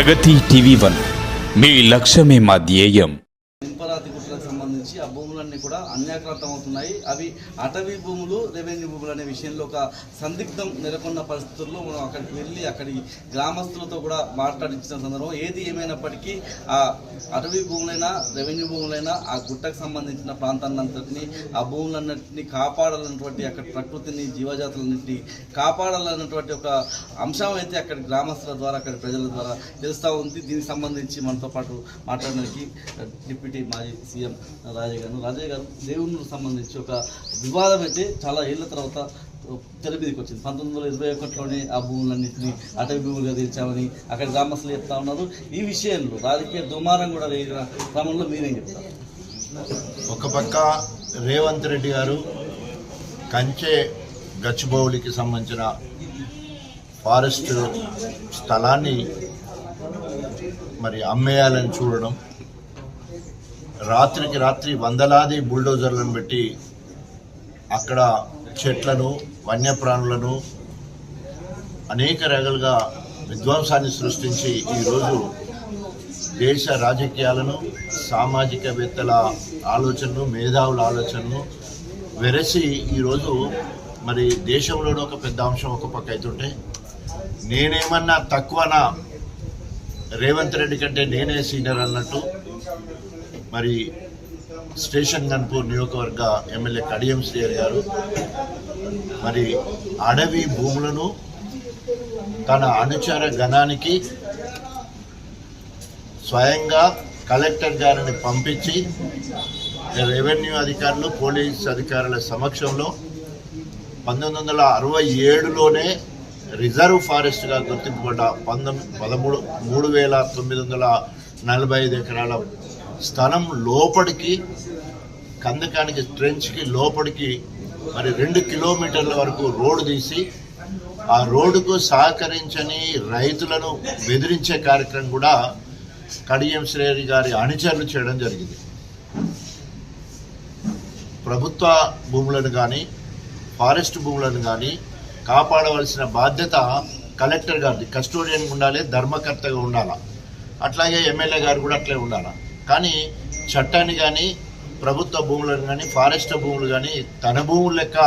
ప్రగతి టీవీ1 మీ లక్ష్యమే మా ధ్యేయం. నింపరాతి గుట్టలకు సంబంధించి ఆ భూములన్నీ కూడా అన్యాక్రాంతం అవుతున్నాయి. అవి అటవీ భూములు, రెవెన్యూ భూములు అనే విషయంలో ఒక సందిగ్ధం నెలకొన్న పరిస్థితుల్లో మనం అక్కడికి వెళ్ళి అక్కడి గ్రామస్తులతో కూడా మాట్లాడించిన సందర్భం ఏది ఏమైనప్పటికీ ఆ అటవీ భూములైనా రెవెన్యూ భూములైనా ఆ గుట్టకు సంబంధించిన ప్రాంతాన్నంతటినీ ఆ భూములన్నింటినీ కాపాడాలన్నటువంటి అక్కడ ప్రకృతిని జీవజాతులన్నింటినీ కాపాడాలన్నటువంటి ఒక అంశం అయితే అక్కడి గ్రామస్తుల ద్వారా అక్కడి ప్రజల ద్వారా తెలుస్తూ ఉంది. దీనికి సంబంధించి మనతో పాటు మాట్లాడడానికి డిప్యూటీ మాజీ సీఎం రాజయ్య గారు దేవునికి సంబంధించి ఒక వివాదం అయితే చాలా ఏళ్ల తర్వాత తెర మీదకి వచ్చింది. 1921లోనే ఆ భూములన్నింటినీ అటవీ భూములుగా తీర్చామని అక్కడ గ్రామస్తులు చెప్తా ఉన్నారు. ఈ విషయంలో రాజకీయ దుమారం కూడా రేగిన క్రమంలో మీరేం చెప్తారు? ఒక పక్క రేవంత్ రెడ్డి గారు కంచె గచ్చిబౌలికి సంబంధించిన ఫారెస్ట్ స్థలాన్ని మరి అమ్మేయాలని చూడడం, రాత్రికి రాత్రి వందలాది బుల్డోజర్లను పెట్టి అక్కడ చెట్లను వన్యప్రాణులను అనేక రకాలుగా విధ్వంసాన్ని సృష్టించి ఈరోజు దేశ రాజకీయాలను, సామాజికవేత్తల ఆలోచనలు, మేధావుల ఆలోచనలు వెరసి ఈరోజు మరి దేశంలోనే ఒక పెద్ద అంశం ఒక పక్క అవుతుంటే నేనేమన్నా తక్కువనా, రేవంత్ రెడ్డి కంటే నేనే సీనియర్ అన్నట్టు మరి స్టేషన్ గన్పూర్ నియోజకవర్గ ఎమ్మెల్యే కడియం శ్రీహరి గారు మరి అడవి భూములను తన అనుచర గణానికి స్వయంగా కలెక్టర్ గారిని పంపించి రెవెన్యూ అధికారులు, పోలీస్ అధికారుల సమక్షంలో 1967లోనే రిజర్వ్ ఫారెస్ట్గా గుర్తింపబడ్డ 3,945 ఎకరాల స్థలం లోపలికి, కందకానికి ట్రెంచ్కి లోపలికి మరి 2 కిలోమీటర్ల వరకు రోడ్డు తీసి ఆ రోడ్డుకు సహకరించని రైతులను బెదిరించే కార్యక్రమం కూడా కడియం శ్రేయరి గారి అనుచరులు చేయడం జరిగింది. ప్రభుత్వ భూములను కానీ ఫారెస్ట్ భూములను కానీ కాపాడవలసిన బాధ్యత కలెక్టర్ గారిది. కస్టోడియన్ ఉండాలి, ధర్మకర్తగా ఉండాలి. అట్లాగే ఎమ్మెల్యే గారు కూడా అట్లే ఉండాలి. కానీ చట్టాన్ని కానీ ప్రభుత్వ భూములను కానీ ఫారెస్ట్ భూములు కానీ తన భూములు లెక్క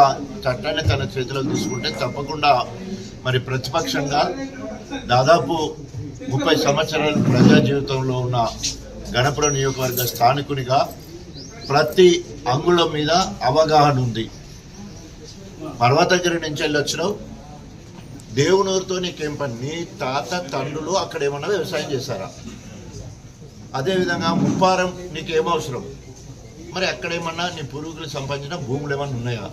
చట్టాన్ని తన చేతిలోకి తీసుకుంటే తప్పకుండా మరి ప్రతిపక్షంగా దాదాపు 30 సంవత్సరాల ప్రజా జీవితంలో ఉన్న గణపురం నియోజకవర్గ స్థానికునిగా ప్రతి అంగుళం మీద అవగాహన ఉంది. పర్వతగిరి నుంచి వెళ్ళొచ్చినావు, దేవునూరుతో నీకేం పని? నీ తాత తండ్రులు అక్కడ ఏమన్నా వ్యవసాయం చేశారా? అదేవిధంగా ముప్పారం నీకేం అవసరం? మరి అక్కడేమన్నా నీ పురుగులు సంపాదించిన భూములు ఏమన్నా ఉన్నాయా?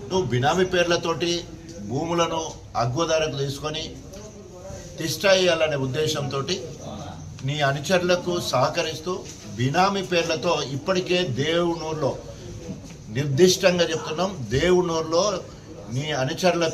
నువ్వు బినామీ పేర్లతోటి భూములను అగ్గుదారకు తీసుకొని తిష్ట వేయాలనే ఉద్దేశంతో నీ అనుచరులకు సహకరిస్తూ బినామీ పేర్లతో ఇప్పటికే దేవునూరులో నిర్దిష్టంగా చెప్తున్నాం, దేవునూరులో నీ అనుచరుల